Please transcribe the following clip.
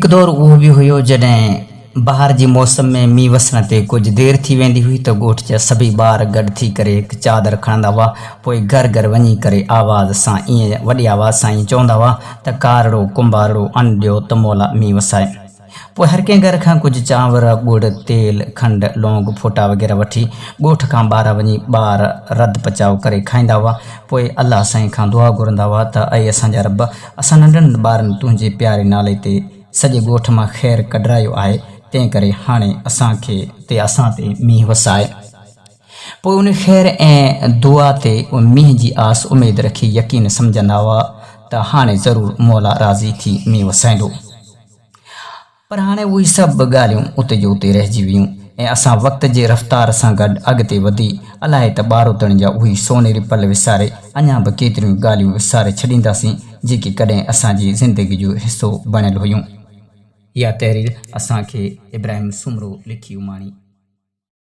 एक दौर उहो भी हुयो जॾहिं बहार जी मौसम में मींहुं वसण ते कुझु देरि थी वेंदी हुई त ॻोठ जा सभई ॿार गॾु थी करे हिकु चादर खणंदा हुआ। पोइ घर घर वञी करे आवाज़ सां ईअं वॾी आवाज़ सां ईअं चवंदा हुआ त कारड़ो कुंभारड़ो अन ॾियो त मोला मींहुं वसाए। पोइ हर कंहिं घर खां कुझु चांवर ॻुड़ तेल खंडु लौंग फोटा वग़ैरह वठी ॻोठ खां ॿाहिरि वञी ॿार रध पचाव करे खाईंदा हुआ। पोइ अलाह साईं खां दुआ घुरंदा हुआ त अई असांजा रब, असां नंढनि ॿारनि तुंहिंजे प्यारे नाले ते सॼे ॻोठ मां ख़ैरु कढायो आहे, तंहिं करे हाणे असां ते मींहुं वसाए। पोइ उन ख़ैर ऐं दुआ ते मींहं जी आस उमेद रखी यकीन सम्झंदा हुआ त हाणे ज़रूरु मौला राज़ी थी मींहुं वसाईंदो। पर हाणे उहे सभु ॻाल्हियूं उते जो उते रहिजी वियूं ऐं असां वक़्त जे रफ़्तार सां गॾु अॻिते वधी अलाए त ॿारोतण जा उहे सोनेरी पल विसारे अञा बि केतिरियूं ॻाल्हियूं विसारे छॾींदासीं जेके कॾहिं असांजी ज़िंदगी जो हिसो बणियल हुयूं। इहा तहरीर असांखे इब्राहिम सुमरो लिखी उमाणी।